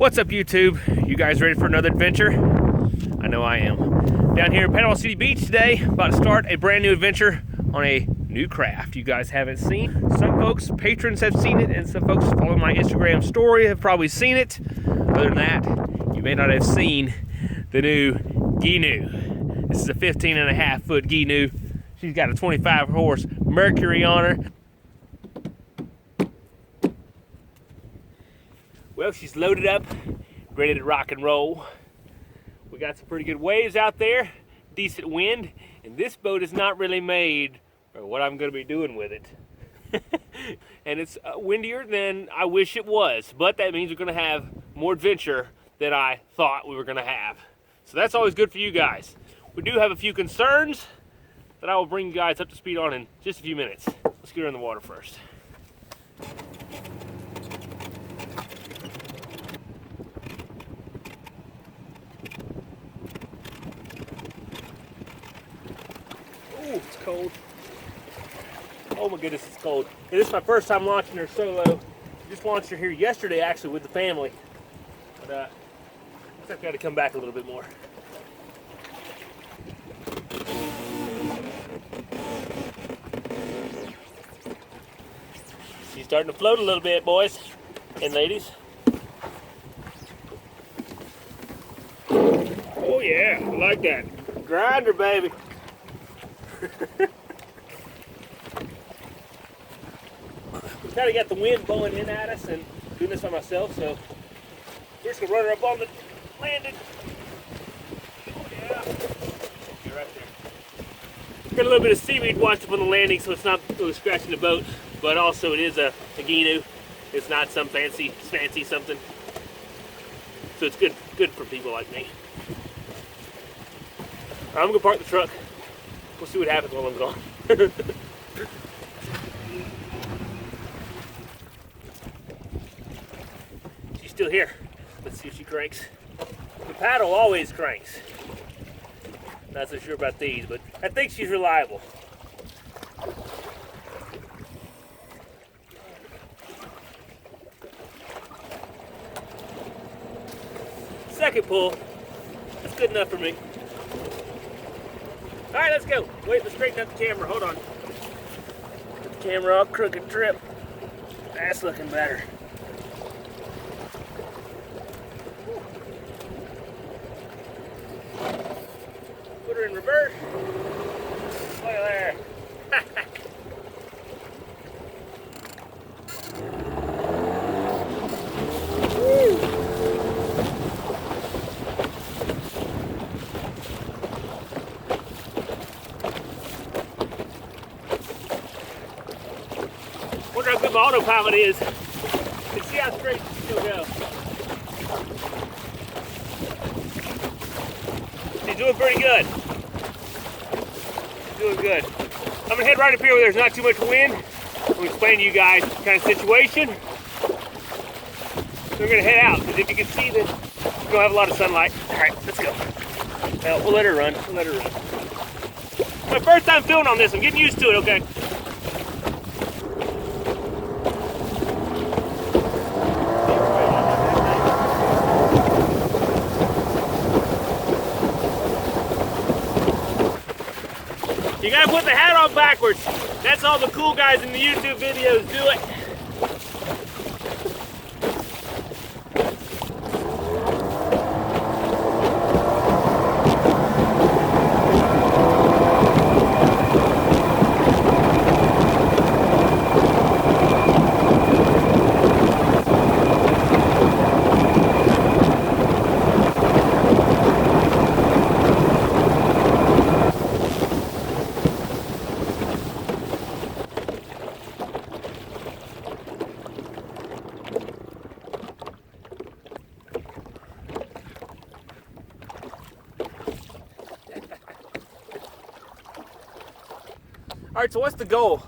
What's up, YouTube? You guys ready for another adventure? I know I am. Down here in Panama City Beach today, about to start a brand new adventure on a new craft you guys haven't seen. Some folks, patrons, have seen it, and some folks following my Instagram story have probably seen it. Other than that, you may not have seen the new Gheenoe. This is a 15.5-foot Gheenoe. She's got a 25-horse Mercury on her. Well, she's loaded up, ready to rock and roll. We got some pretty good waves out there, decent wind, and this boat is not really made for what I'm going to be doing with it. And it's windier than I wish it was, but that means we're going to have more adventure than I thought we were going to have. So that's always good for you guys. We do have a few concerns that I will bring you guys up to speed on in just a few minutes. Let's get her in the water first. Ooh, it's cold. Oh my goodness, it's cold. And this is my first time launching her solo. Just launched her here yesterday, actually, with the family. But looks like I've got to come back a little bit more. She's starting to float a little bit, boys and ladies. Oh yeah, I like that. Grinder, baby. We kind of got the wind blowing in at us, and doing this by myself, so we're just gonna run her up on the landing. Oh yeah, you're right there. Got a little bit of seaweed washed up on the landing, so it's not really scratching the boat, but also it is a Gheenoe. It's not some fancy something, so it's good for people like me. I'm gonna park the truck. We'll see what happens while I'm gone. She's still here. Let's see if she cranks. The paddle always cranks. Not so sure about these, but I think she's reliable. Second pull. That's good enough for me. All right, let's go. Wait, let's straighten up the camera. Hold on. Get the camera all crooked trip. That's looking better. Put her in reverse. Look at there. Wonder how good my autopilot is. Let's see how straight she'll go. She's doing pretty good. She's doing good. I'm gonna head right up here where there's not too much wind. I'll explain to you guys the kind of situation. So we're gonna head out, because if you can see this, we don't have a lot of sunlight. All right, let's go. Well, we'll let her run. We'll let her run. It's my first time filming on this. I'm getting used to it, okay? You gotta put the hat on backwards. That's all the cool guys in the YouTube videos do it. All right, so what's the goal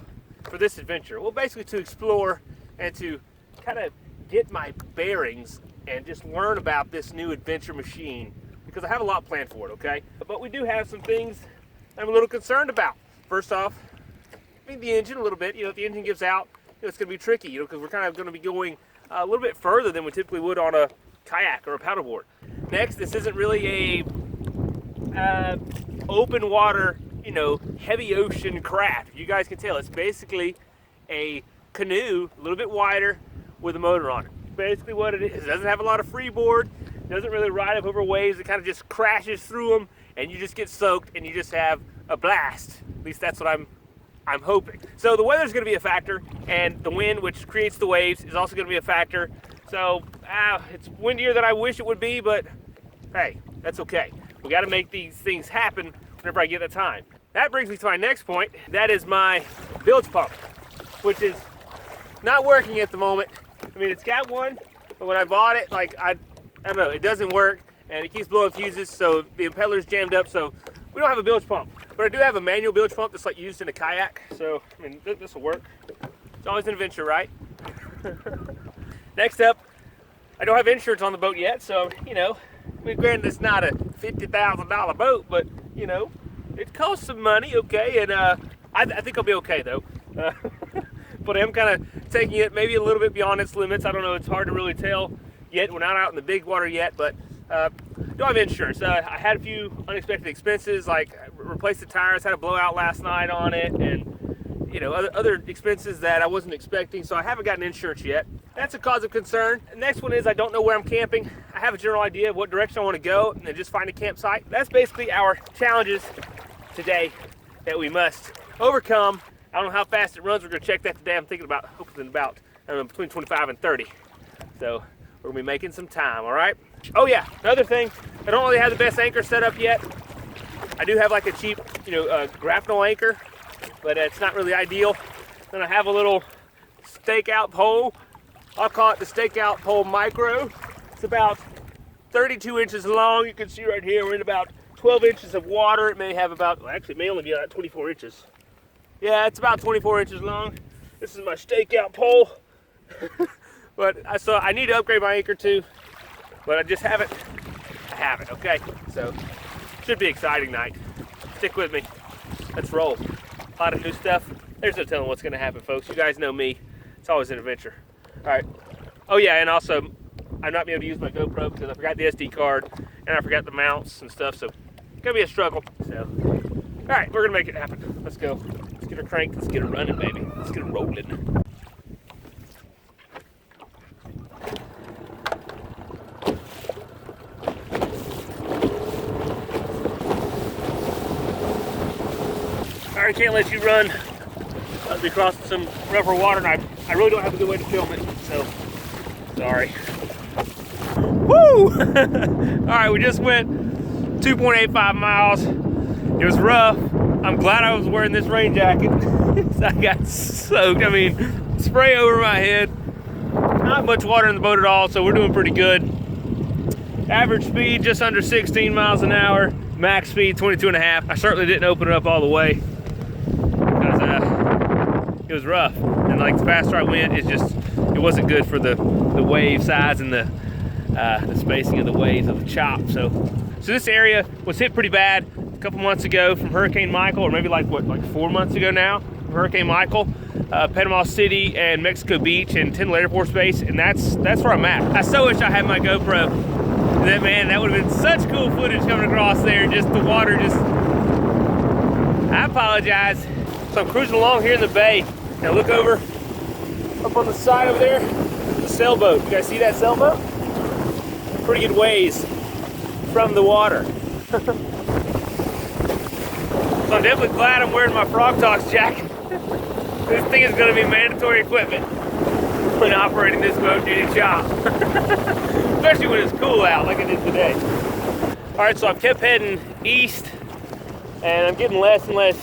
for this adventure? Well, basically to explore and to kind of get my bearings and just learn about this new adventure machine, because I have a lot planned for it, okay? But we do have some things I'm a little concerned about. First off, I mean, the engine a little bit. You know, if the engine gives out, you know, it's going to be tricky, you know, because we're kind of going to be going a little bit further than we typically would on a kayak or a paddleboard. Next, this isn't really a open water, you know, heavy ocean craft. You guys can tell it's basically a canoe, a little bit wider, with a motor on it. Basically what it is. It doesn't have a lot of freeboard, doesn't really ride up over waves. It kind of just crashes through them, and you just get soaked, and you just have a blast. At least that's what I'm hoping. So the weather's going to be a factor, and the wind, which creates the waves, is also going to be a factor. So it's windier than I wish it would be, but hey, that's okay. We got to make these things happen whenever I get the time. That brings me to my next point. That is my bilge pump, which is not working at the moment. I mean, it's got one, but when I bought it, like I don't know, it doesn't work, and it keeps blowing fuses, so the impeller's jammed up. So we don't have a bilge pump, but I do have a manual bilge pump that's like used in a kayak. So I mean, this will work. It's always an adventure, right? Next up, I don't have insurance on the boat yet, so you know, I mean, granted it's not a $50,000 boat, but you know, it costs some money, okay, and I think I'll be okay though. But I'm kind of taking it maybe a little bit beyond its limits. I don't know, it's hard to really tell yet. We're not out in the big water yet, but don't have insurance. I had a few unexpected expenses, like replaced the tires, had a blowout last night on it, and you know, other expenses that I wasn't expecting, so I haven't gotten insurance yet. That's a cause of concern. The next one is I don't know where I'm camping. I have a general idea of what direction I want to go, and then just find a campsite. That's basically our challenges today that we must overcome. I don't know how fast it runs. We're going to check that today. I'm thinking about hoping about, I don't know, between 25 and 30. So we're going to be making some time, all right? Oh yeah, another thing, I don't really have the best anchor set up yet. I do have like a cheap, you know, grapnel anchor, but it's not really ideal. Then I have a little stakeout pole. I'll call it the stakeout pole micro. It's about 32 inches long. You can see right here, we're in about 12 inches of water. It may have about, well, actually it may only be about 24 inches. Yeah, it's about 24 inches long. This is my stakeout pole. But I need to upgrade my anchor too, but I just haven't. I haven't, okay? So, should be an exciting night. Stick with me. Let's roll. A lot of new stuff. There's no telling what's gonna happen, folks. You guys know me. It's always an adventure. All right. Oh yeah, and also, I'm not being able to use my GoPro because I forgot the SD card and I forgot the mounts and stuff, so it's gonna be a struggle. So, all right, we're gonna make it happen. Let's go. Let's get her cranked. Let's get her running, baby. Let's get her rolling. I can't let you run as we cross some rougher water, and I really don't have a good way to film it, so sorry. Woo! All right, we just went 2.85 miles. It was rough. I'm glad I was wearing this rain jacket. I got soaked. I mean, spray over my head. Not much water in the boat at all, so we're doing pretty good. Average speed just under 16 miles an hour. Max speed 22.5. I certainly didn't open it up all the way. It was rough, and like the faster I went, it wasn't good for the wave size and the spacing of the waves of the chop. So this area was hit pretty bad a couple months ago from Hurricane Micheal, or maybe like 4 months ago now, from Hurricane Micheal. Panama City and Mexico Beach and Tyndall Air Force Base, and that's where I'm at. I so wish I had my GoPro. That would have been such cool footage coming across there. Just the water, I apologize. So I'm cruising along here in the bay. Now look over, up on the side over there, the sailboat. You guys see that sailboat? Pretty good ways from the water. So I'm definitely glad I'm wearing my Frog Talks jacket. This thing is going to be mandatory equipment when operating this boat duty job. Especially when it's cool out like it is today. All right, so I've kept heading east, and I'm getting less and less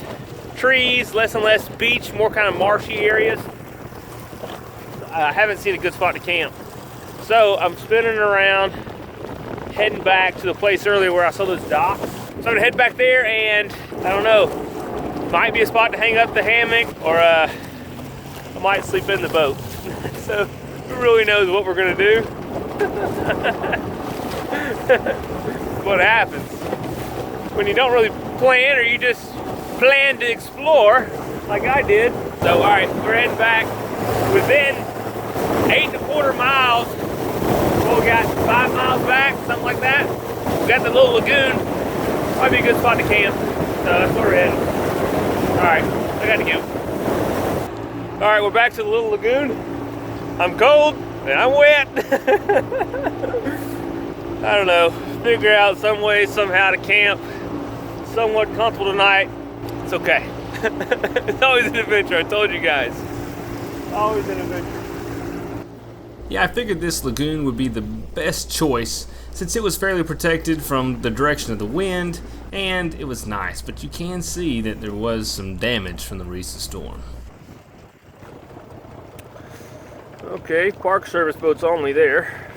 trees, less and less beach, more kind of marshy areas. I haven't seen a good spot to camp. So I'm spinning around, heading back to the place earlier where I saw those docks. So I'm gonna head back there, and I don't know, might be a spot to hang up the hammock, or I might sleep in the boat. So who really knows what we're gonna do? What happens when you don't really plan, or you just plan to explore like I did. So all right, we're heading back within 8.25 miles. What we got? 5 miles back, something like that. We got the little lagoon. Might be a good spot to camp. So that's where we're heading. Alright, I got to go. Alright, we're back to the little lagoon. I'm cold and I'm wet. I don't know. Figure out some way, somehow to camp somewhat comfortable tonight. It's okay. It's always an adventure, I told you guys. Always an adventure. Yeah, I figured this lagoon would be the best choice since it was fairly protected from the direction of the wind, and it was nice, but you can see that there was some damage from the recent storm. Okay, Park Service boats only there.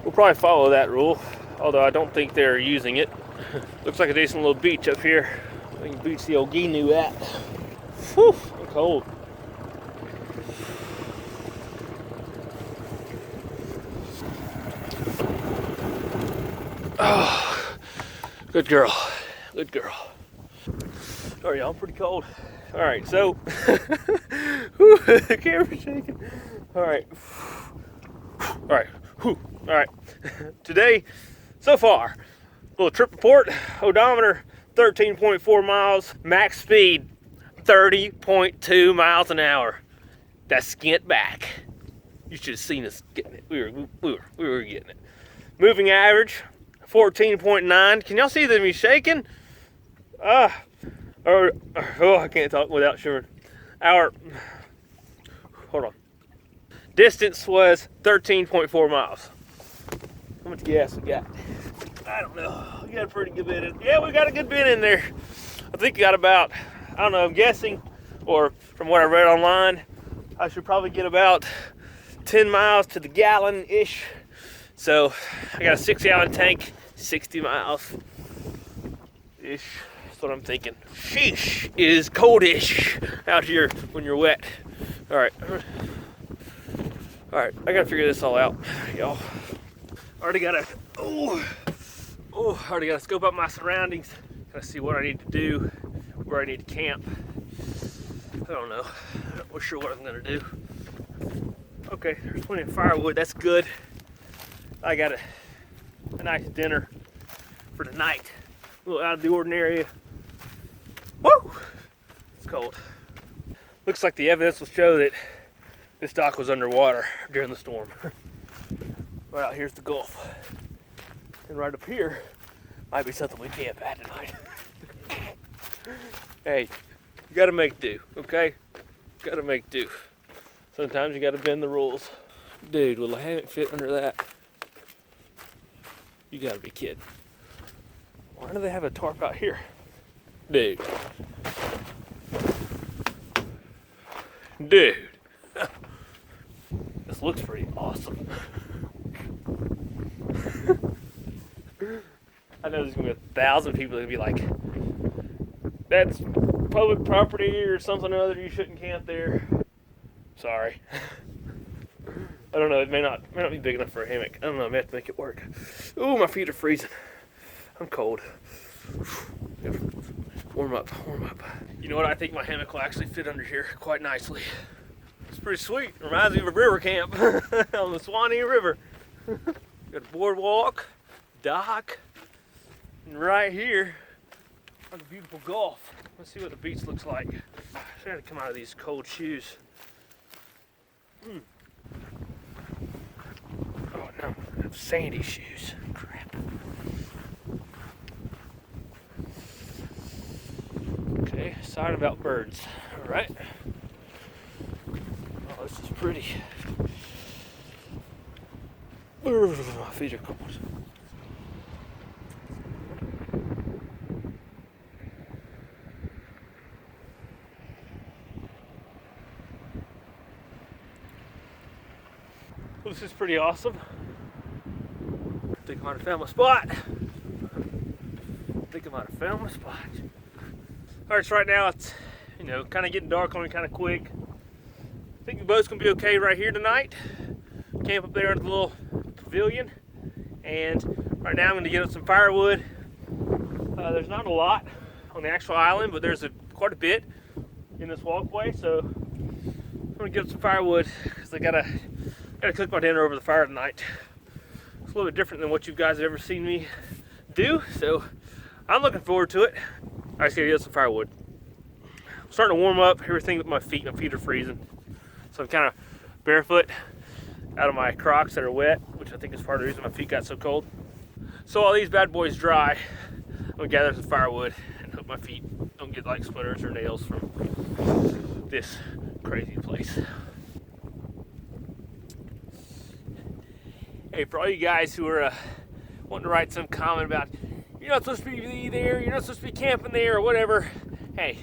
We'll probably follow that rule, although I don't think they're using it. Looks like a decent little beach up here. We can beach the old Gheenoe at. Whew, I'm cold. Oh, good girl, good girl. Sorry, y'all, I'm pretty cold. All right, so, whew, the camera's shaking. All right, whew, all right. Today, so far, little trip report, odometer 13.4 miles, max speed 30.2 miles an hour. That's skint back. You should have seen us getting it. We were getting it. Moving average 14.9. Can y'all see that me shaking? I can't talk without shivering. Hold on. Distance was 13.4 miles. How much gas we got? I don't know. We got a pretty good bit in. Yeah, we got a good bit in there. I think we got about, I don't know, I'm guessing, or from what I read online, I should probably get about 10 miles to the gallon-ish. So I got a 6-gallon tank, 60 miles-ish. That's what I'm thinking. Sheesh, it is coldish out here when you're wet. All right, I gotta figure this all out, y'all. Already gotta scope out my surroundings. Gotta see what I need to do, where I need to camp. I don't know. I'm not sure what I'm gonna do. Okay, there's plenty of firewood. That's good. I got a nice dinner for tonight. A little out of the ordinary. Woo! It's cold. Looks like the evidence will show that this dock was underwater during the storm. Right out here's the Gulf. And right up here might be something we camp at tonight. Hey, you gotta make do, okay? Gotta make do. Sometimes you gotta bend the rules. Dude, will a hammock fit under that? You gotta be kidding. Why do they have a tarp out here? Dude. Dude. This looks pretty awesome. I know there's gonna be 1,000 people that be like, that's public property or something or other, you shouldn't camp there. Sorry. I don't know, it may not be big enough for a hammock. I don't know, I may have to make it work. Ooh, my feet are freezing. I'm cold. Warm up. You know what, I think my hammock will actually fit under here quite nicely. It's pretty sweet. Reminds me of a river camp on the Swanee River. Got a boardwalk, dock, and right here, like a beautiful Gulf. Let's see what the beach looks like. I had to come out of these cold shoes. Oh no, I have sandy shoes. Crap. Okay, sign about birds. All right. Oh, this is pretty. My feet are cold. Well, this is pretty awesome. I think I might have found my spot. Alright, so right now it's, kind of getting dark on me kind of quick. I think the boat's gonna be okay right here tonight. Camp up there in the little pavilion. And right now I'm gonna get up some firewood. There's not a lot on the actual island, but there's quite a bit in this walkway. So I'm gonna get up some firewood because I gotta cook my dinner over the fire tonight. It's a little bit different than what you guys have ever seen me do, so I'm looking forward to it. I just gotta get some firewood. I'm starting to warm up everything with my feet. My feet are freezing, so I'm kind of barefoot out of my Crocs that are wet, which I think is part of the reason my feet got so cold. So while these bad boys dry, I'm gonna gather some firewood and hope my feet don't get like splinters or nails from this crazy place. Hey, for all you guys who are wanting to write some comment about you're not supposed to be there, you're not supposed to be camping there or whatever, hey,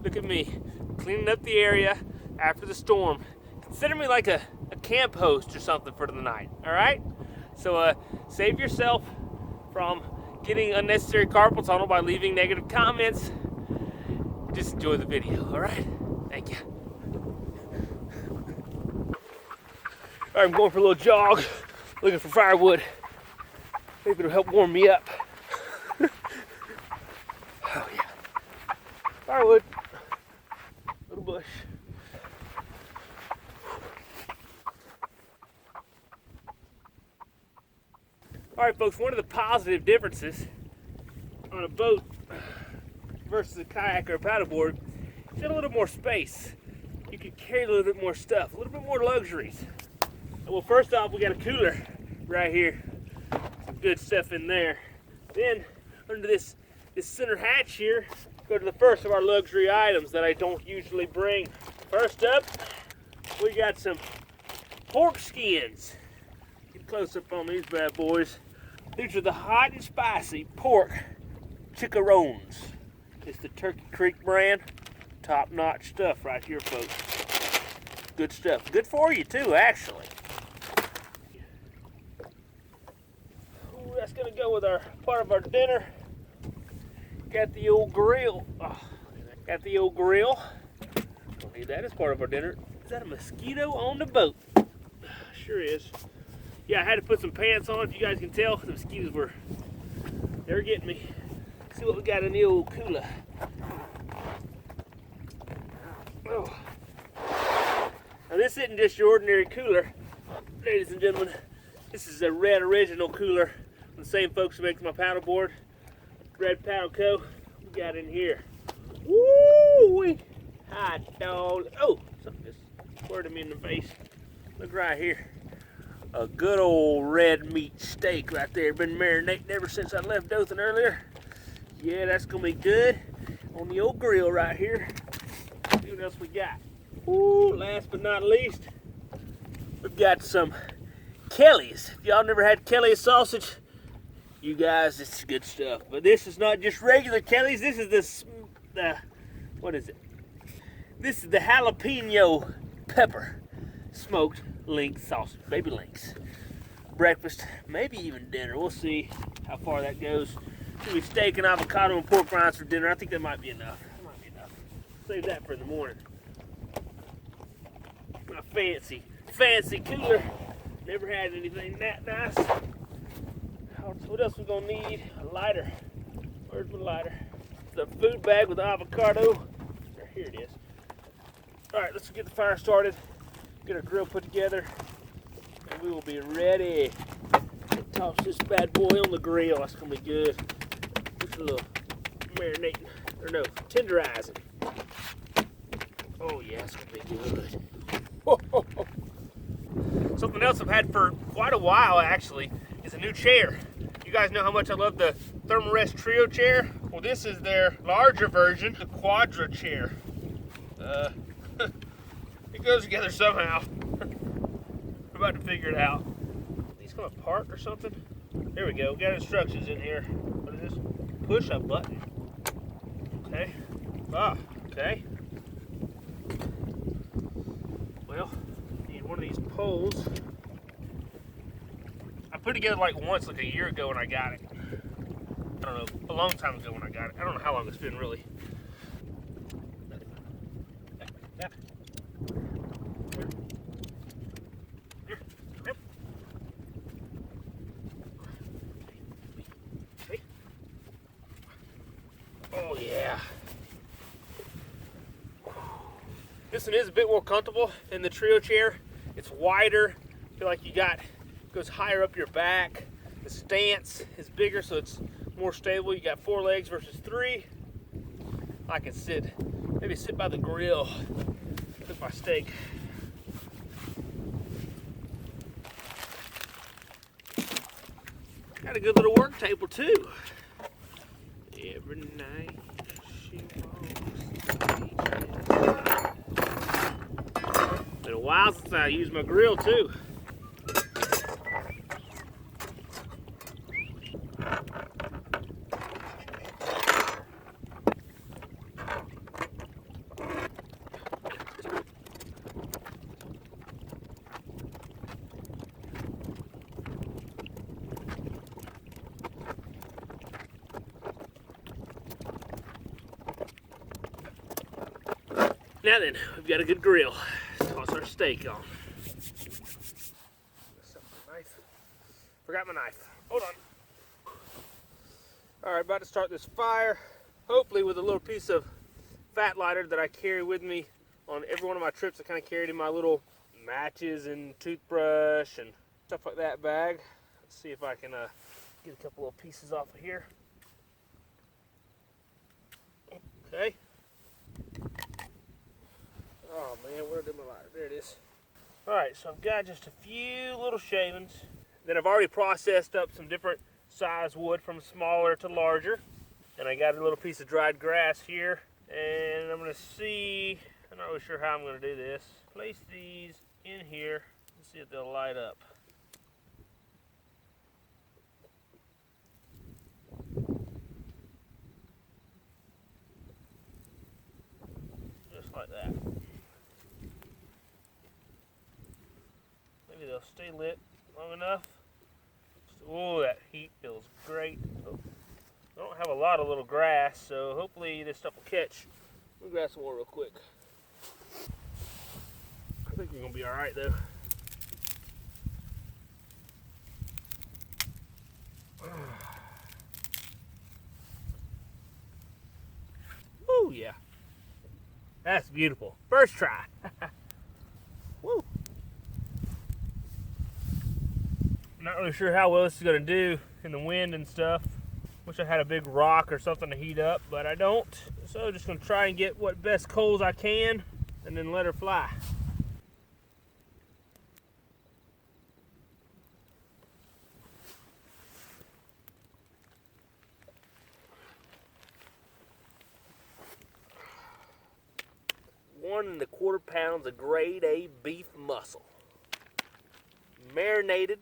look at me cleaning up the area after the storm. Consider me like a camp host or something for the night, all right? So save yourself from getting unnecessary carpal tunnel by leaving negative comments. Just enjoy the video, all right? Thank you. All right, I'm going for a little jog, looking for firewood. Maybe it'll help warm me up. Oh yeah, firewood, little bush. All right, folks, one of the positive differences on a boat versus a kayak or a paddleboard, you got a little more space. You can carry a little bit more stuff, a little bit more luxuries. Well, first off, we got a cooler right here. Some good stuff in there. Then, under this center hatch here, go to the first of our luxury items that I don't usually bring. First up, we got some pork skins. Get close up on these bad boys. These are the hot and spicy pork chicharrones. It's the Turkey Creek brand. Top-notch stuff right here, folks. Good stuff. Good for you, too, actually. Ooh, that's going to go with our part of our dinner. Got the old grill. Oh, got the old grill. Don't need that as part of our dinner. Is that a mosquito on the boat? Sure is. Yeah, I had to put some pants on. If you guys can tell, the mosquitoes they were getting me. Let's see what we got in the old cooler. Oh. Now this isn't just your ordinary cooler, ladies and gentlemen. This is a Red Original cooler from the same folks who make my paddleboard. Red Paddle Co. We got in here. Woo! Hot dog. Oh, something just squirted me in the face. Look right here. A good old red meat steak right there. Been marinating ever since I left Dothan earlier. Yeah, that's gonna be good on the old grill right here. Let's see what else we got. Ooh, last but not least, we've got some Kelly's. If y'all never had Kelly's sausage, you guys, it's good stuff. But this is not just regular Kelly's. This is what is it? This is the jalapeno pepper smoked link sausage, baby links. Breakfast, maybe even dinner. We'll see how far that goes. It'll be steak and avocado and pork rinds for dinner. I think that might be enough. That might be enough. Save that for the morning. My fancy cooler. Never had anything that nice. What else we gonna need? A lighter. Where's my lighter? The food bag with avocado. Here it is. All right, let's get the fire started. Get our grill put together, and we will be ready to toss this bad boy on the grill. That's gonna be good. Just a little marinating, or no, tenderizing. Oh yeah, it's gonna be good. Something else I've had for quite a while actually is a new chair. You guys know how much I love the Thermarest Trio chair. Well, this is their larger version, the Quadra chair. It goes together somehow. We're about to figure it out. Are these come apart or something? There we go. We got instructions in here. What is this? Push a button. Okay. Ah, okay. Well, need one of these poles. I put it together like once, like a year ago when I got it. I don't know, a long time ago when I got it. I don't know how long it's been really. Oh yeah. This one is a bit more comfortable than the Trio chair. It's wider. I feel like goes higher up your back. The stance is bigger, so it's more stable. You got 4 legs versus 3. I can maybe sit by the grill, cook my steak. Got a good little work table too. Every night she walks. Been a while since I used my grill too. Now then, we've got a good grill. Let's toss our steak on. Forgot my knife. Hold on. All right, about to start this fire. Hopefully with a little piece of fat lighter that I carry with me on every one of my trips. I kind of carried in my little matches and toothbrush and stuff like that bag. Let's see if I can get a couple of pieces off of here. Okay. Oh man, where did my lighter? There it is. All right, so I've got just a few little shavings. Then I've already processed up some different size wood from smaller to larger. And I got a little piece of dried grass here. And I'm gonna see, I'm not really sure how I'm gonna do this. Place these in here and see if they'll light up. Just like that. Maybe they'll stay lit long enough. Oh, that heat feels great. Oh, I don't have a lot of little grass, so hopefully this stuff will catch. Let me grab some more real quick. I think we're gonna be all right though. Oh yeah, that's beautiful. First try. Woo. Not really sure how well this is going to do in the wind and stuff. Wish I had a big rock or something to heat up, but I don't. So just going to try and get what best coals I can and then let her fly. One and a quarter pounds of grade A beef muscle. Marinated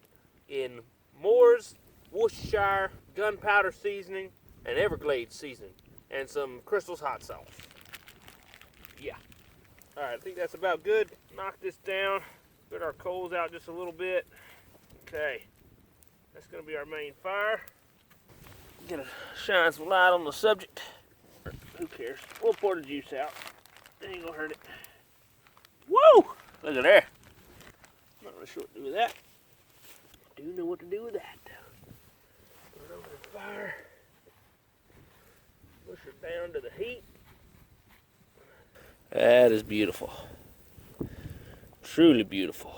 in Moore's, Worcestershire, gunpowder seasoning, and Everglades seasoning, and some Crystal's hot sauce. Yeah. All right, I think that's about good. Knock this down. Get our coals out just a little bit. Okay. That's gonna be our main fire. Gonna shine some light on the subject. Who cares? We'll pour the juice out. It ain't gonna hurt it. Woo! Look at there. Not really sure what to do with that. Do know what to do with that though. Put it over the fire. Push it down to the heat. That is beautiful. Truly beautiful.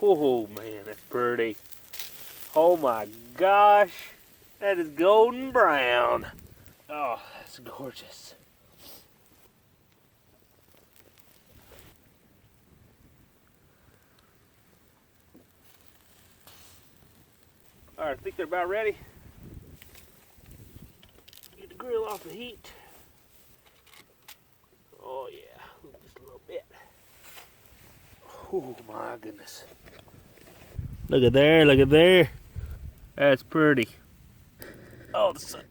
Oh man, that's pretty. Oh my gosh. That is golden brown. Oh, that's gorgeous. All right, I think they're about ready. Get the grill off the heat. Oh yeah, just a little bit. Oh my goodness. Look at there, look at there. That's pretty. Oh, the sun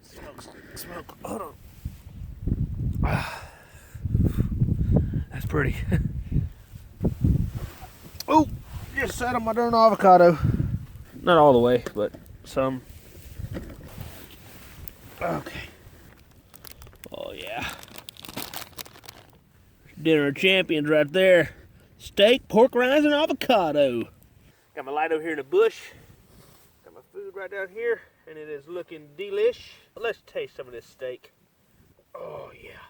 smoke. Hold on. That's pretty. Oh, just sat on my darn avocado. Not all the way, but some. Okay. Oh yeah. Dinner of champions right there. Steak, pork rinds, and avocado. Got my light over here in the bush. Got my food right down here, and it is looking delish. Let's taste some of this steak. Oh yeah.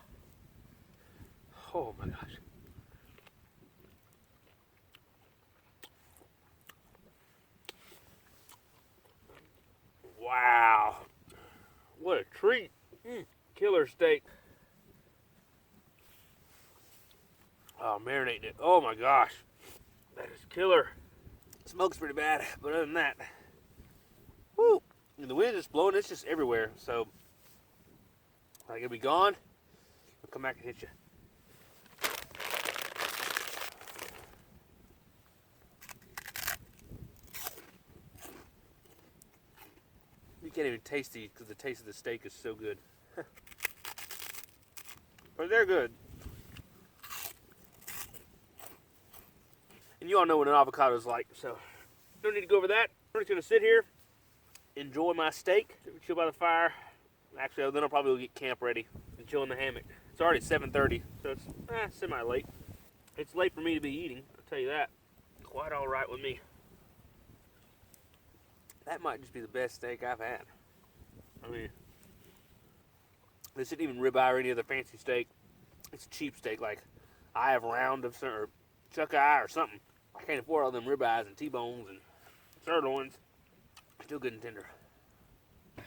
Oh my gosh. treat. Killer steak. Oh, marinating it. Oh my gosh. That is killer. Smoke's pretty bad, but other than that, woo! And the wind is blowing, it's just everywhere. So, like, it'll be gone. I'll come back and hit you. You can't even taste these because the taste of the steak is so good. But they're good. And you all know what an avocado is like, so don't need to go over that. I'm just going to sit here, enjoy my steak, chill by the fire. Actually, then I'll probably go get camp ready and chill in the hammock. It's already 7:30, so it's semi-late. It's late for me to be eating, I'll tell you that. Quite all right with me. That might just be the best steak I've had. I mean, this isn't even ribeye or any other fancy steak. It's a cheap steak, like eye of round of or chuck eye or something. I can't afford all them ribeyes and T-bones and sirloins. Still good and tender. I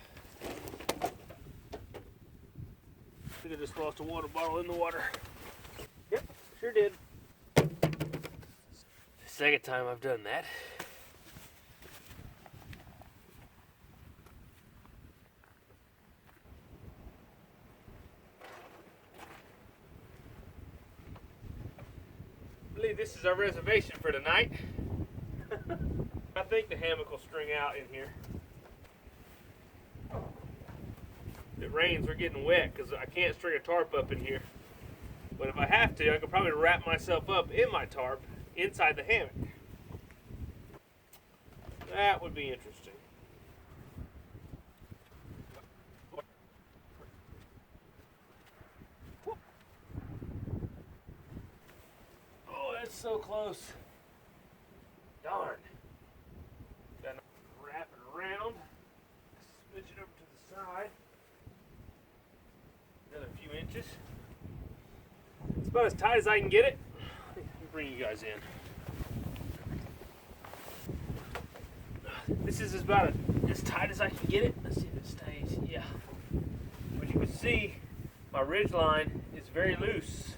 think I just lost a water bottle in the water. Yep, sure did. Second time I've done that. I believe this is our reservation for tonight. I think the hammock will string out in here. If it rains, we're getting wet because I can't string a tarp up in here. But if I have to, I could probably wrap myself up in my tarp inside the hammock. That would be interesting. Oh, that's so close. Darn. Gotta wrap it around. Switch it over to the side. Another few inches. It's about as tight as I can get it. Let me bring you guys in. This is about as tight as I can get it. Let's see if it stays. Yeah. But you can see my ridge line is very loose.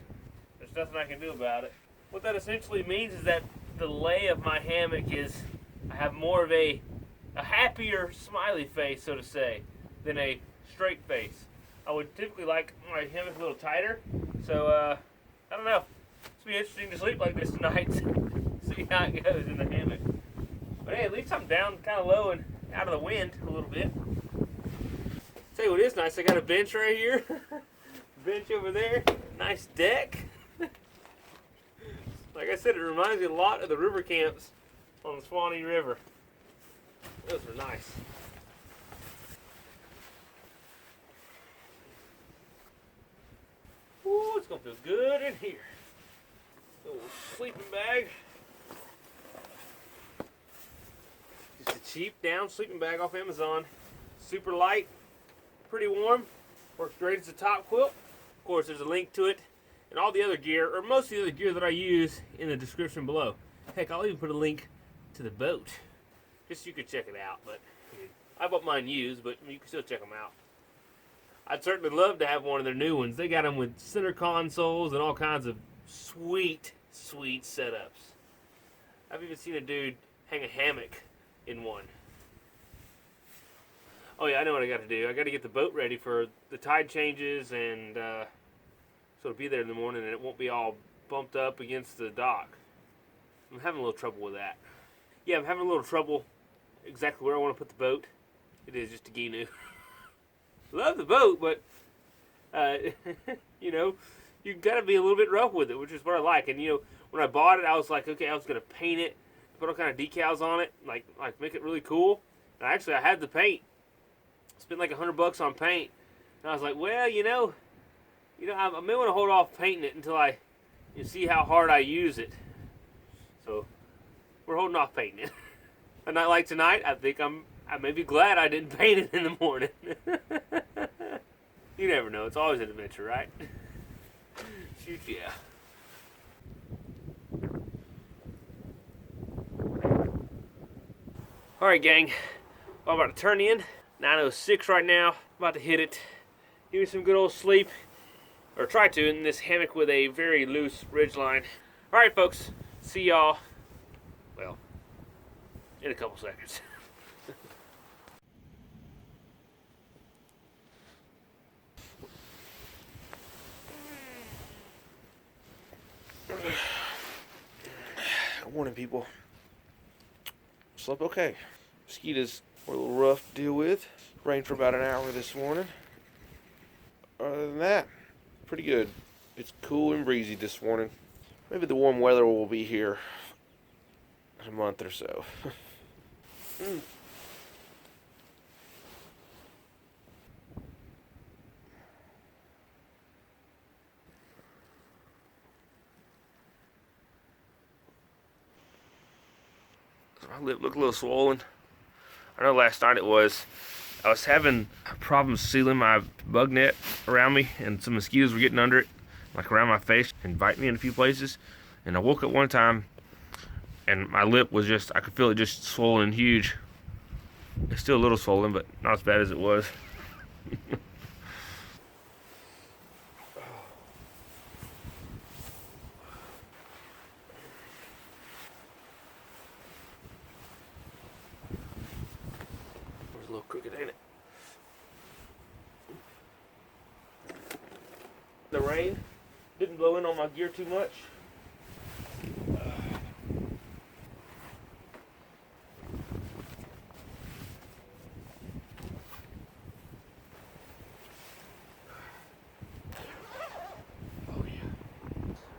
There's nothing I can do about it. What that essentially means is that the lay of my hammock is I have more of a happier smiley face, so to say, than a straight face. I would typically like my hammock a little tighter, so I don't know. It's be interesting to sleep like this tonight. See how it goes in the hammock. But hey, at least I'm down kind of low and out of the wind a little bit. Tell you what is nice, I got a bench right here. Bench over there. Nice deck. Like I said, it reminds me a lot of the river camps on the Swanee River. Those were nice. Ooh, it's gonna feel good in here. Little sleeping bag. Just a cheap down sleeping bag off Amazon. Super light, pretty warm. Works great as a top quilt. Of course, there's a link to it and all the other gear, or most of the other gear that I use, in the description below. Heck, I'll even put a link to the boat, just so you can check it out. But I bought mine used, but you can still check them out. I'd certainly love to have one of their new ones. They got them with center consoles and all kinds of sweet, sweet setups. I've even seen a dude hang a hammock in one. Oh yeah, I know what I got to do. I got to get the boat ready for the tide changes, and so it'll be there in the morning and it won't be all bumped up against the dock. I'm having a little trouble with that. Yeah, I'm having a little trouble exactly where I want to put the boat. It is just a Gheenoe. Love the boat, but you know, you got to be a little bit rough with it, which is what I like. And you know, when I bought it, I was like, okay, I was gonna paint it, put all kind of decals on it, like make it really cool. And actually, I had the paint. Spent like $100 on paint, and I was like, well, you know, I may want to hold off painting it until I see how hard I use it. So we're holding off painting it. A night like tonight, I think I may be glad I didn't paint it in the morning. You never know. It's always an adventure, right? Shoot, yeah. All right, gang. I'm about to turn in. 9:06 right now. About to hit it. Give me some good old sleep, or try to, in this hammock with a very loose ridgeline. All right, folks. See y'all, well, in a couple seconds. Good morning, people. Slept okay. Mosquitoes were a little rough to deal with. Rained for about an hour this morning. Other than that, pretty good. It's cool and breezy this morning. Maybe the warm weather will be here in a month or so. My lip looked a little swollen. I know last night I was having problems sealing my bug net around me, and some mosquitoes were getting under it, like around my face, and biting me in a few places. And I woke up one time, and my lip was just, I could feel it just swollen and huge. It's still a little swollen, but not as bad as it was. It's a little crooked, ain't it? The rain didn't blow in on my gear too much.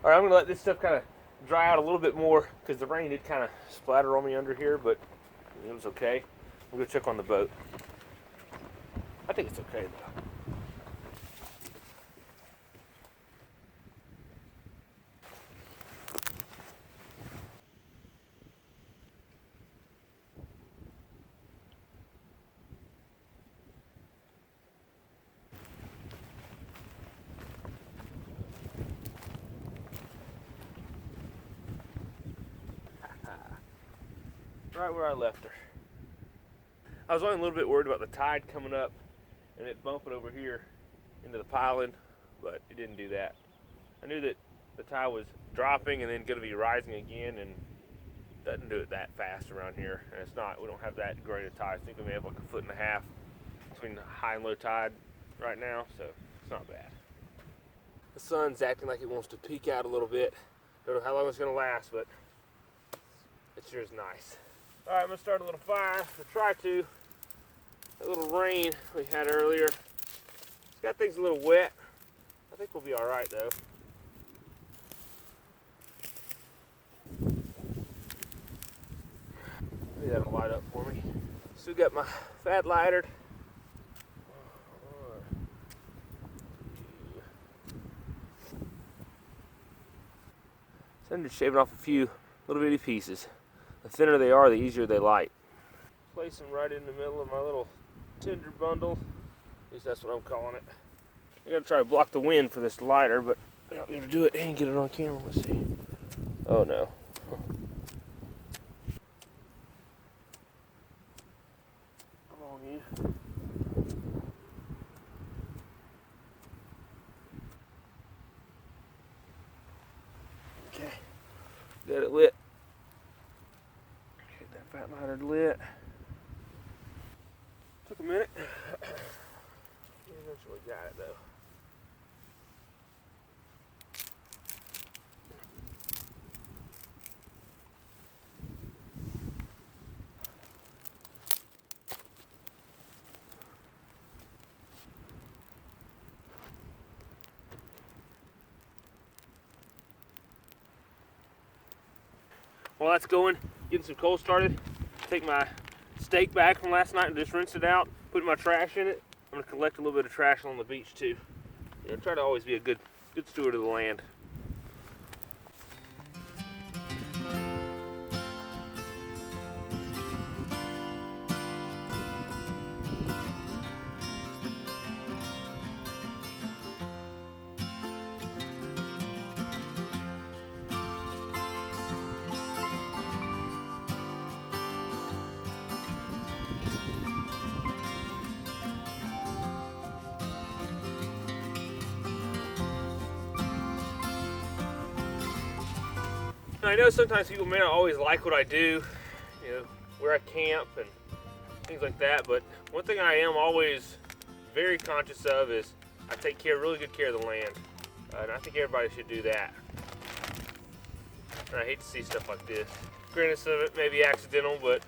All right, I'm gonna let this stuff kind of dry out a little bit more because the rain did kind of splatter on me under here, but it was okay. We'll go check on the boat. I think it's okay though. Right where I left her. I was only a little bit worried about the tide coming up and it bumping over here into the piling, but it didn't do that. I knew that the tide was dropping and then going to be rising again, and it doesn't do it that fast around here. And it's not, we don't have that great a tide. I think we may have like 1.5 feet between high and low tide right now, so it's not bad. The sun's acting like it wants to peek out a little bit. Don't know how long it's going to last, but it sure is nice. All right, I'm gonna start a little fire. We'll try to. That little rain we had earlier, it's got things a little wet. I think we'll be all right though. Maybe that'll light up for me. Still got my fat lightered. So I'm just shaving off a few little bitty pieces. The thinner they are, the easier they light. Place them right in the middle of my little tinder bundle. At least that's what I'm calling it. I'm gonna try to block the wind for this lighter, but I'm not gonna do it and get it on camera. Let's see. Oh no. Come on, you. Okay. Got it lit. Fat lighter lit. Took a minute. Eventually got it though. While that's going, getting some coal started, take my steak back from last night and just rinse it out, put my trash in it. I'm gonna collect a little bit of trash on the beach too. You know, try to always be a good steward of the land. I know sometimes people may not always like what I do, you know, where I camp and things like that, but one thing I am always very conscious of is I take really good care of the land. And I think everybody should do that. And I hate to see stuff like this. Granted, some of it may be accidental, but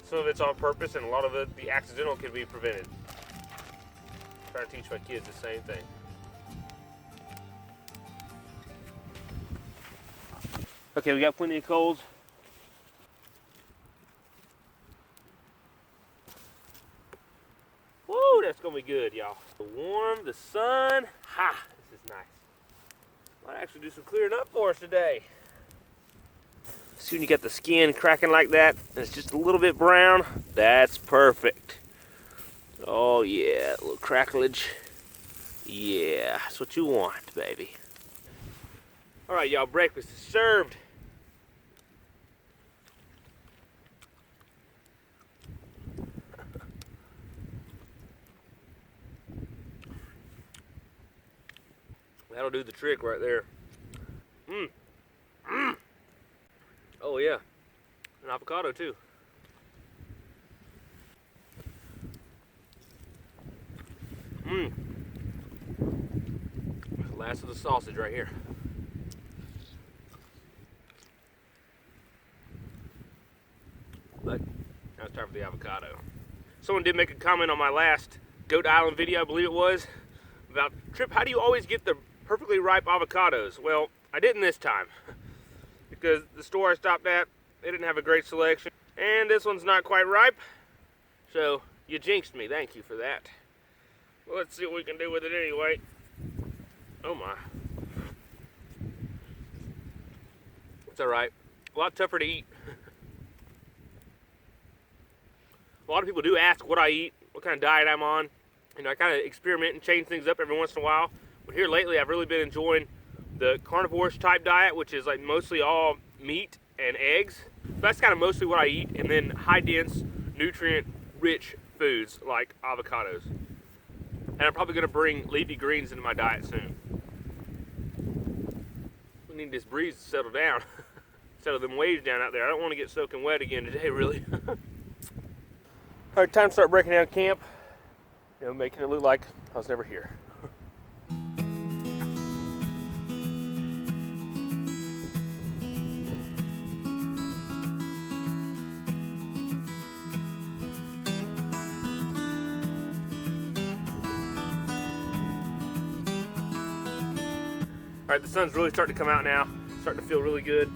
some of it's on purpose, and a lot of it, the accidental, can be prevented. I'm trying to teach my kids the same thing. Okay, we got plenty of coals. Woo, that's gonna be good, y'all. Warm, the sun. Ha, this is nice. Might actually do some clearing up for us today. See when you got the skin cracking like that, and it's just a little bit brown, that's perfect. Oh yeah, a little cracklage. Yeah, that's what you want, baby. All right, y'all, breakfast is served. That'll do the trick right there. Oh yeah, an avocado too. Last of the sausage right here. But now it's time for the avocado. Someone did make a comment on my last Goat Island video, I believe it was, about, Trip, how do you always get the perfectly ripe avocados? Well, I didn't this time because the store I stopped at, they didn't have a great selection, and this one's not quite ripe, so you jinxed me. Thank you for that. Well, let's see what we can do with it anyway. Oh my. It's all right. A lot tougher to eat. A lot of people do ask what I eat, what kind of diet I'm on. You know, I kind of experiment and change things up every once in a while. But here lately, I've really been enjoying the carnivore type diet, which is like mostly all meat and eggs. That's kind of mostly what I eat, and then high dense, nutrient rich foods like avocados. And I'm probably going to bring leafy greens into my diet soon. We need this breeze to settle down. Settle them waves down out there. I don't want to get soaking wet again today, really. All right, time to start breaking down camp. You know, making it look like I was never here. All right, the sun's really starting to come out now. Starting to feel really good.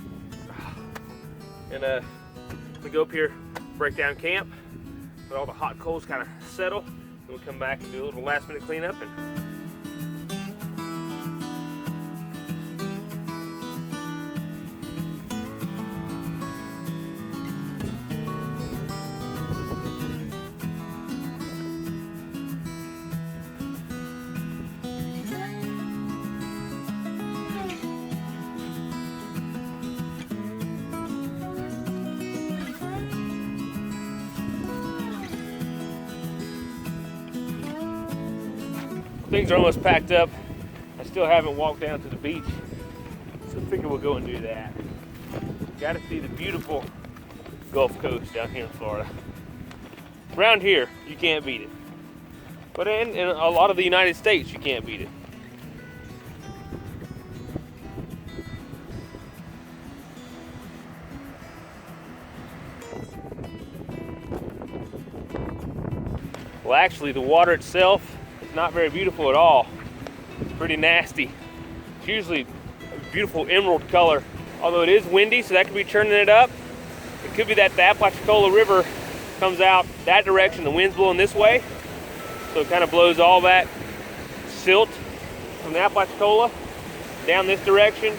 And we go up here, break down camp, let all the hot coals kind of settle, then we'll come back and do a little last minute cleanup. And things are almost packed up. I still haven't walked down to the beach, so I figure we'll go and do that. Got to see the beautiful Gulf Coast down here in Florida. Around here, you can't beat it. But in a lot of the United States, you can't beat it. Well, actually, the water itself is not very beautiful at all. It's pretty nasty. It's usually a beautiful emerald color, although it is windy, so that could be turning it up. It could be that the Apalachicola River comes out that direction. The wind's blowing this way, so it kind of blows all that silt from the Apalachicola down this direction,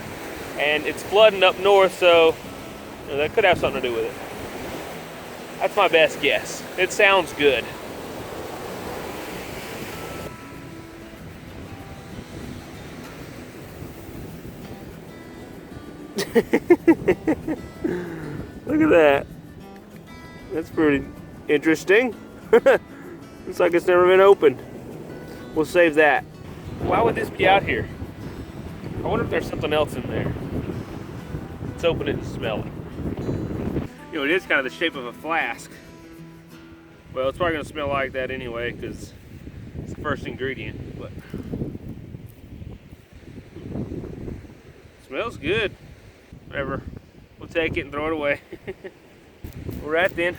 and it's flooding up north, so you know, that could have something to do with it. That's my best guess. It sounds good. Look at that. That's pretty interesting. Looks like it's never been opened. We'll save that. Why would this be out here? I wonder if there's something else in there. Let's open it and smell it. You know, it is kind of the shape of a flask. Well, it's probably gonna smell like that anyway, because it's the first ingredient, but smells good. Whatever, we'll take it and throw it away. All right then.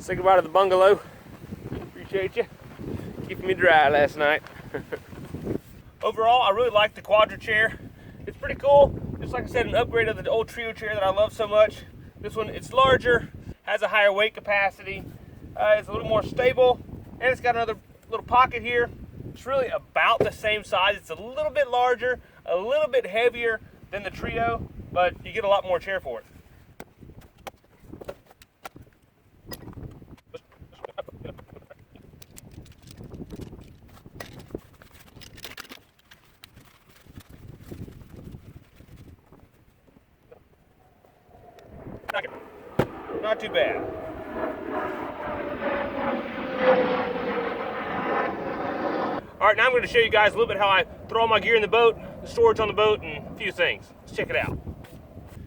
Say goodbye to the bungalow. Appreciate you keeping me dry last night. Overall, I really like the Quadra chair. It's pretty cool. Just like I said, an upgrade of the old Trio chair that I love so much. This one, it's larger, has a higher weight capacity, it's a little more stable, and it's got another little pocket here. It's really about the same size. It's a little bit larger, a little bit heavier than the Trio, but you get a lot more chair for it. Not too bad. All right, now I'm going to show you guys a little bit how I throw all my gear in the boat, the storage on the boat, and a few things. Let's check it out.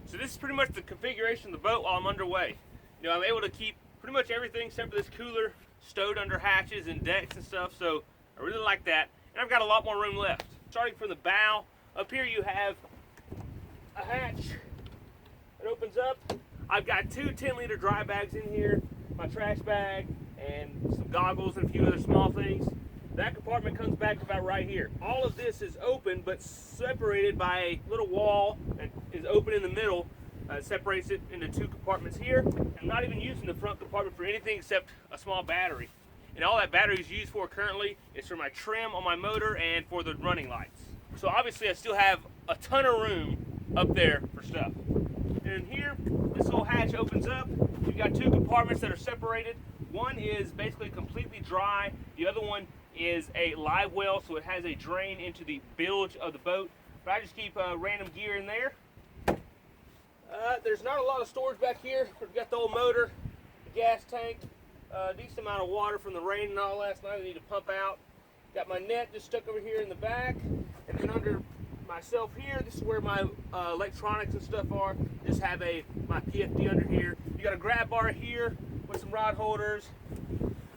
So this is pretty much the configuration of the boat while I'm underway. You know, I'm able to keep pretty much everything except for this cooler stowed under hatches and decks and stuff, so I really like that. And I've got a lot more room left. Starting from the bow, up here you have a hatch that opens up. I've got two 10-liter dry bags in here, my trash bag, and some goggles and a few other small things. That compartment comes back about right here. All of this is open, but separated by a little wall that is open in the middle. Separates it into two compartments here. I'm not even using the front compartment for anything except a small battery. And all that battery is used for currently is for my trim on my motor and for the running lights. So obviously I still have a ton of room up there for stuff. And here, this little hatch opens up. You've got two compartments that are separated. One is basically completely dry. The other one is a live well, so it has a drain into the bilge of the boat. But I just keep random gear in there. There's not a lot of storage back here. We've got the old motor, the gas tank, a decent amount of water from the rain and all last night I need to pump out. Got my net just stuck over here in the back. And then under myself here, this is where my electronics and stuff are. Just have my PFD under here. You got a grab bar here with some rod holders.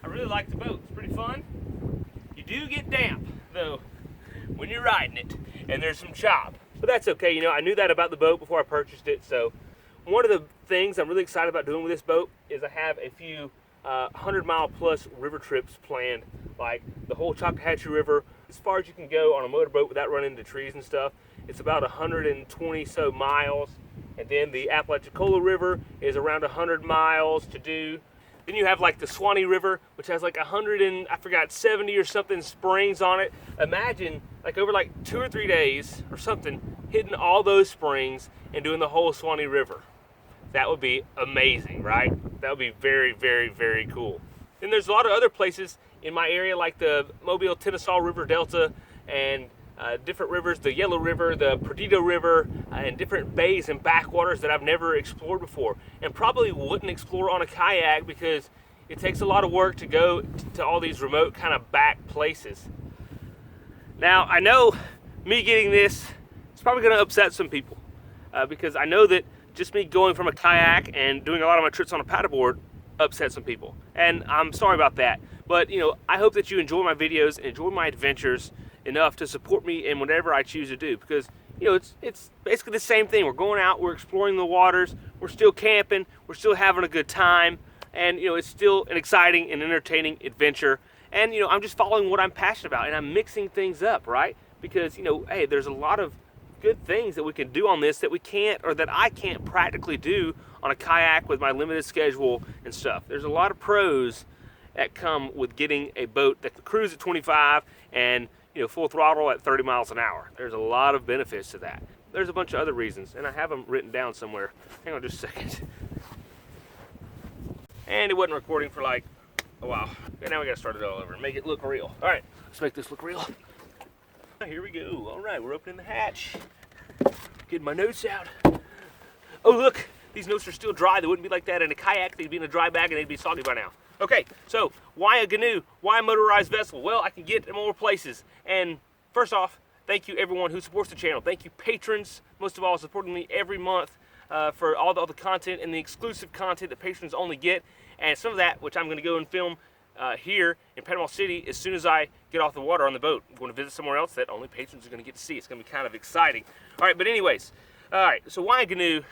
I really like the boat. It's pretty fun. You do get damp though when you're riding it, and there's some chop, but that's okay. You know, I knew that about the boat before I purchased it. So one of the things I'm really excited about doing with this boat is I have a few 100-mile plus river trips planned, like the whole Choctawhatchee River, as far as you can go on a motorboat without running into trees and stuff. It's about 120 so miles, and then the Apalachicola River is around 100 miles to do. Then you have like the Swanee River, which has like 70 or something springs on it. Imagine like over like 2 or 3 days or something, hitting all those springs and doing the whole Swanee River. That would be amazing, right? That would be very, very, very cool. Then there's a lot of other places in my area like the Mobile-Tennesaw River Delta and different rivers, the Yellow River, the Perdido River, and different bays and backwaters that I've never explored before, and probably wouldn't explore on a kayak because it takes a lot of work to go to all these remote kind of back places. Now, I know me getting this is probably going to upset some people because I know that just me going from a kayak and doing a lot of my trips on a paddleboard upset some people, and I'm sorry about that. But you know, I hope that you enjoy my videos and enjoy my adventures enough to support me in whatever I choose to do, because you know it's basically the same thing. We're going out, we're exploring the waters, we're still camping, we're still having a good time, and you know it's still an exciting and entertaining adventure. And you know, I'm just following what I'm passionate about, and I'm mixing things up, right? Because you know, hey, there's a lot of good things that we can do on this that we can't, or that I can't practically do on a kayak with my limited schedule and stuff. There's a lot of pros that come with getting a boat that can cruise at 25 and you know full throttle at 30 miles an hour. There's a lot of benefits to that. There's a bunch of other reasons, and I have them written down somewhere. Hang on just a second. And it wasn't recording for like a while. Okay, now we gotta start it all over and make it look real. All right, let's make this look real. Here we go. All right, we're opening the hatch. Getting my notes out. Oh look, these notes are still dry. They wouldn't be like that in a kayak. They'd be in a dry bag and they'd be soggy by now. Okay, so why a Gheenoe? Why a motorized vessel? Well, I can get to more places, and First off, thank you everyone who supports the channel. Thank you patrons, most of all, supporting me every month for all the content and the exclusive content that patrons only get. And some of that, which I'm going to go and film here in Panama City as soon as I get off the water on the boat. I'm going to visit somewhere else that only patrons are going to get to see. It's going to be kind of exciting. All right, but anyways, all right, so why a Gheenoe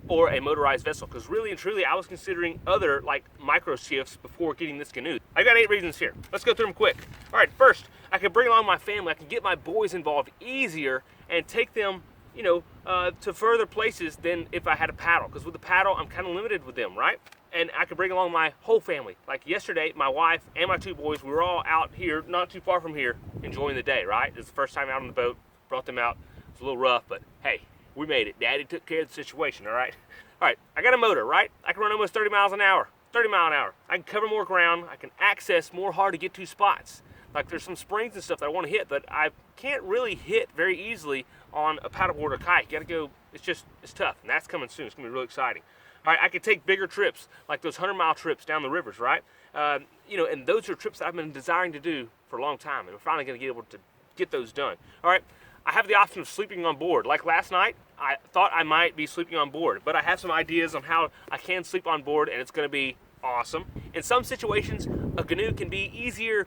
or a motorized vessel? Because really and truly, I was considering other like micro shifts before getting this Gheenoe. I've got 8 reasons here. Let's go through them quick. All right, first, I can bring along my family. I can get my boys involved easier and take them, you know, to further places than if I had a paddle. Because with the paddle, I'm kind of limited with them, right? And I could bring along my whole family. Like yesterday, my wife and my 2 boys, we were all out here, not too far from here, enjoying the day, right? It was the first time out on the boat. Brought them out. It was a little rough, but hey, we made it. Daddy took care of the situation, all right? All right, I got a motor, right? I can run almost 30 miles an hour. 30 mile an hour. I can cover more ground. I can access more hard to get to spots. Like there's some springs and stuff that I want to hit, but I can't really hit very easily on a paddleboard or kayak. You gotta go, it's tough, and that's coming soon. It's gonna be really exciting. All right, I can take bigger trips, like those 100-mile trips down the rivers, right? You know, and those are trips that I've been desiring to do for a long time, and we're finally gonna get able to get those done. All right, I have the option of sleeping on board. Like last night, I thought I might be sleeping on board, but I have some ideas on how I can sleep on board, and it's gonna be awesome. In some situations, a Gheenoe can be easier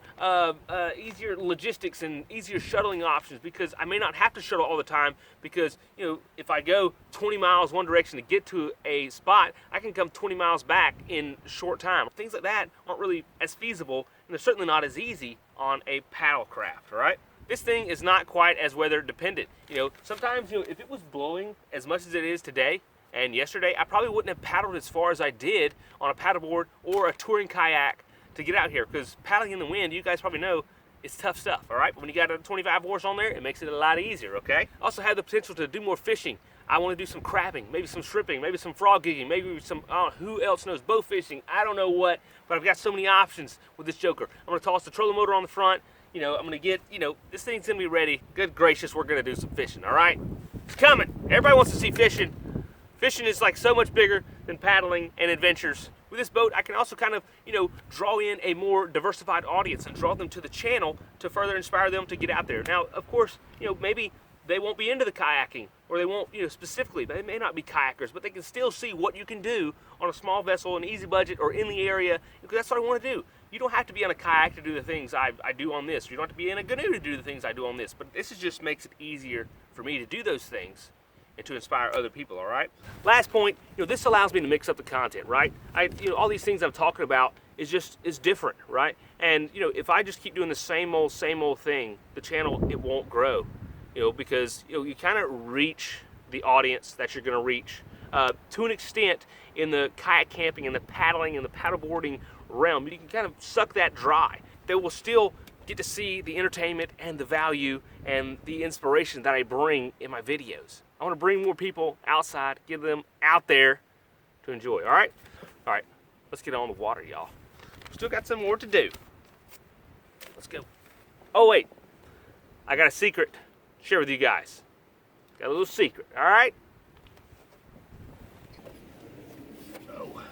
logistics and easier shuttling options, because I may not have to shuttle all the time, because, you know, if I go 20 miles one direction to get to a spot, I can come 20 miles back in a short time. Things like that aren't really as feasible, and they're certainly not as easy on a paddle craft, all right? This thing is not quite as weather dependent. You know, sometimes, you know, if it was blowing as much as it is today, and yesterday, I probably wouldn't have paddled as far as I did on a paddleboard or a touring kayak to get out here, because paddling in the wind, you guys probably know, it's tough stuff, all right? But when you got a 25 horse on there, it makes it a lot easier, okay? Also have the potential to do more fishing. I want to do some crabbing, maybe some shrimping, maybe some frog gigging, maybe some, who else knows, bow fishing, I don't know what, but I've got so many options with this joker. I'm going to toss the trolling motor on the front. You know, I'm going to get, you know, this thing's going to be ready. Good gracious, we're going to do some fishing, all right? It's coming. Everybody wants to see fishing. Fishing is like so much bigger than paddling and adventures. With this boat, I can also kind of, you know, draw in a more diversified audience and draw them to the channel to further inspire them to get out there. Now, of course, you know, maybe they won't be into the kayaking, or they won't, you know, specifically, they may not be kayakers, but they can still see what you can do on a small vessel, an easy budget, or in the area, because that's what I want to do. You don't have to be on a kayak to do the things I do on this. You don't have to be in a Gheenoe to do the things I do on this, but this just makes it easier for me to do those things and to inspire other people, all right? Last point, you know, this allows me to mix up the content, right? You know, all these things I'm talking about is different, right? And, you know, if I just keep doing the same old thing, the channel, it won't grow, you know, because, you know, you kind of reach the audience that you're gonna reach to an extent in the kayak camping and the paddling and the paddleboarding realm. You can kind of suck that dry. They will still get to see the entertainment and the value and the inspiration that I bring in my videos. I want to bring more people outside, get them out there to enjoy, all right? All right, let's get on the water, y'all. Still got some more to do. Let's go. Oh, wait. I got a secret to share with you guys. Got a little secret, all right? Oh.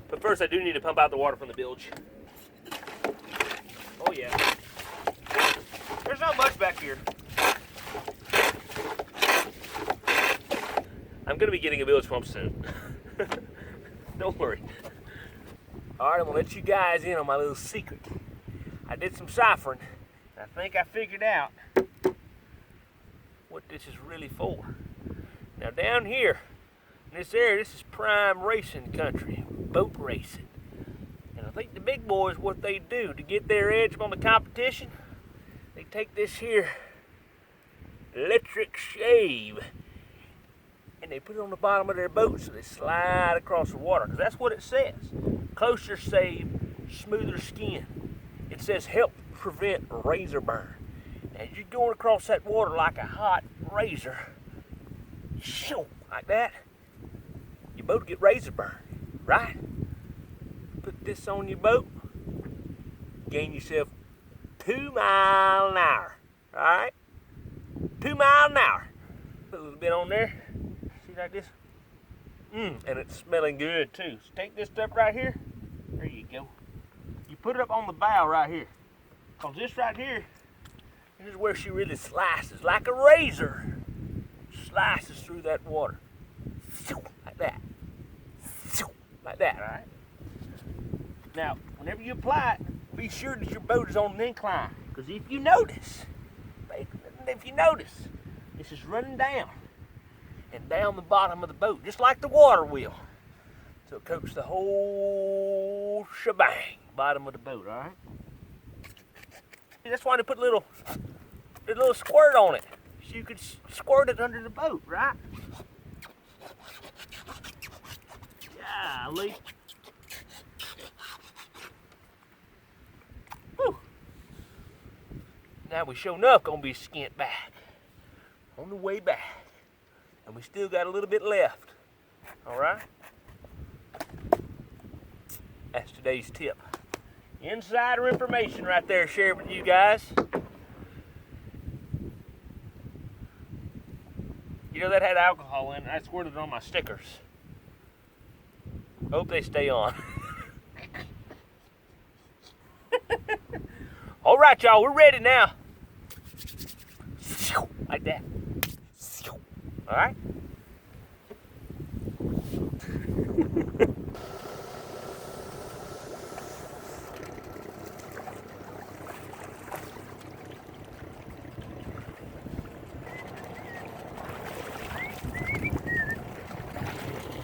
But first, I do need to pump out the water from the bilge. Oh, yeah. There's not much back here. I'm going to be getting a bilge pump soon. Don't worry. All right, I'm going to let you guys in on my little secret. I did some ciphering, and I think I figured out what this is really for. Now, down here in this area, this is prime racing country, boat racing. And I think the big boys, what they do to get their edge on the competition, they take this here electric shave and they put it on the bottom of their boat so they slide across the water, because that's what it says. Closer shave, smoother skin. It says help prevent razor burn. As you're going across that water like a hot razor, shoo, like that, your boat will get razor burn, right? Put this on your boat, gain yourself 2 miles an hour, all right? 2 miles an hour. Put a little bit on there. See, like this? And it's smelling good too. So take this stuff right here. There you go. You put it up on the bow right here. Cause this right here This is where she really slices, like a razor. Slices through that water. Like that. Like that, all right? Now, whenever you apply it, be sure that your boat is on an incline. Because if you notice, this is running down and down the bottom of the boat, just like the water will. So it coats the whole shebang, bottom of the boat, all right? That's why they put a little squirt on it, so you could squirt it under the boat, right? Golly. Whew. Now we sure enough gonna be skint back. On the way back. And we still got a little bit left. Alright? That's today's tip. Insider information right there, shared with you guys. You know, that had alcohol in it. I squirted it on my stickers. Hope they stay on. All right, y'all, we're ready now. Like that. All right?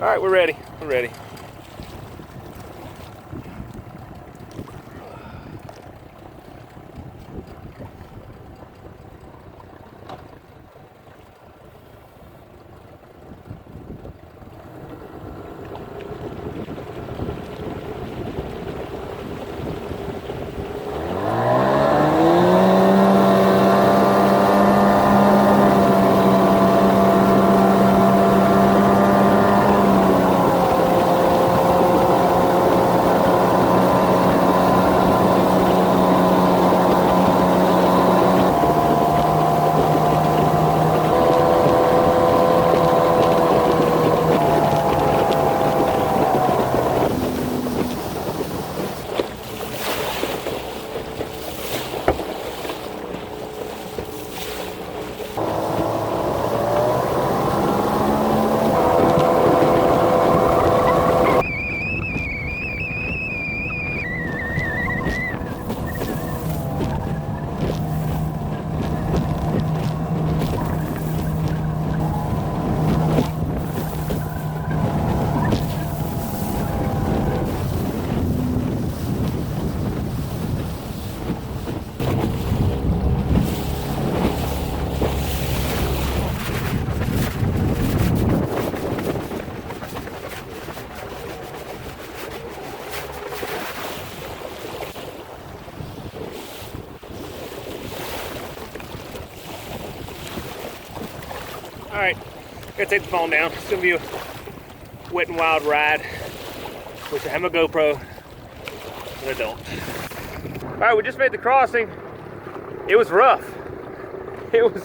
All right, we're ready. We're ready. All right, gotta take the phone down. It's gonna be a wet and wild ride. Wish I had my GoPro, but I don't. All right, we just made the crossing. It was rough. It was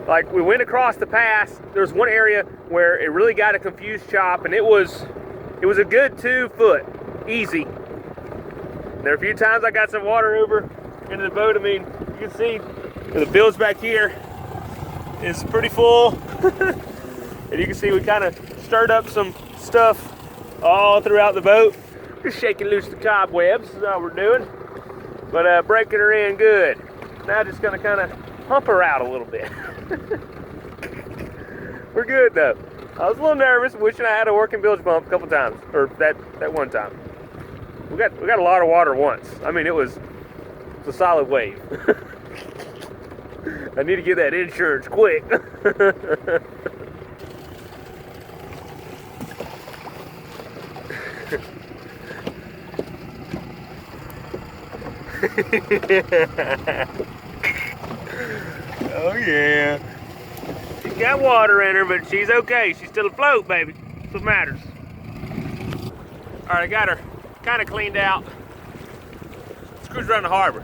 like we went across the pass. There was one area where it really got a confused chop, and it was a good 2 foot, easy. There were a few times I got some water over into the boat. I mean, you can see the bilge back here is pretty full. And you can see we kind of stirred up some stuff all throughout the boat. Just shaking loose the cobwebs is all we're doing. But breaking her in good. Now just gonna kind of hump her out a little bit. We're good though. I was a little nervous, wishing I had a working bilge pump a couple times, or that one time. We got a lot of water once. I mean, it was a solid wave. I need to get that insurance quick. Oh yeah. She's got water in her, but she's okay. She's still afloat, baby. That's what matters. All right, I got her kind of cleaned out. Let's cruise around the harbor.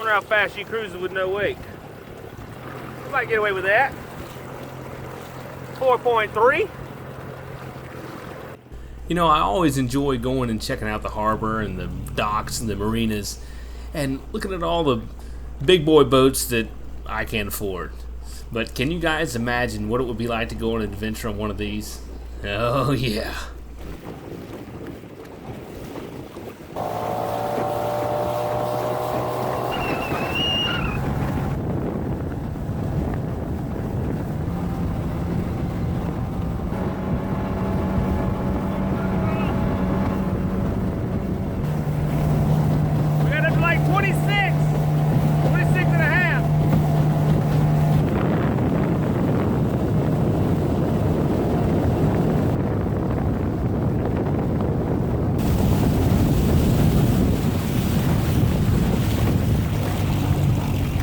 Wonder how fast she cruises with no wake. We might get away with that. 4.3. You know, I always enjoy going and checking out the harbor and the docks and the marinas and looking at all the big boy boats that I can't afford. But can you guys imagine what it would be like to go on an adventure on one of these? Oh yeah. We got up to like 26 and a half.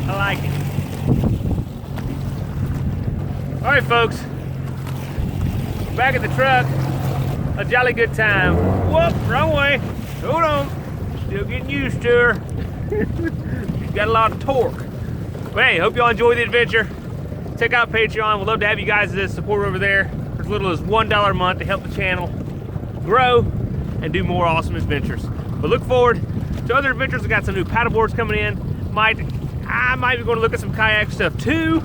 I like it. All right, folks. Back at the truck. A jolly good time. Whoop, wrong way. Hold on. Still getting used to her. She's got a lot of torque. But hey, hope y'all enjoy the adventure. Check out Patreon. We'd love to have you guys as support over there for as little as $1 a month to help the channel grow and do more awesome adventures. But look forward to other adventures. We got some new paddleboards coming in. I might be going to look at some kayak stuff too,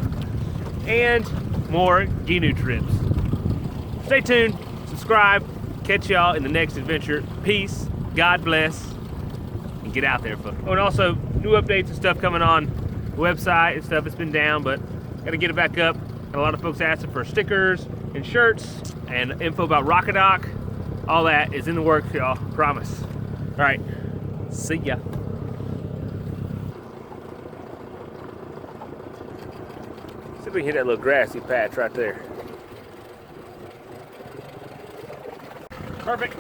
and more Gheenoe trips. Stay tuned, subscribe, catch y'all in the next adventure. Peace, God bless, and get out there, folks. Oh, and also new updates and stuff coming on the website and stuff. It's been down, but got to get it back up. Got a lot of folks asking for stickers and shirts and info about RockaDock. All that is in the works, y'all. Promise. All right, see ya. See if we can hit that little grassy patch right there. Perfect.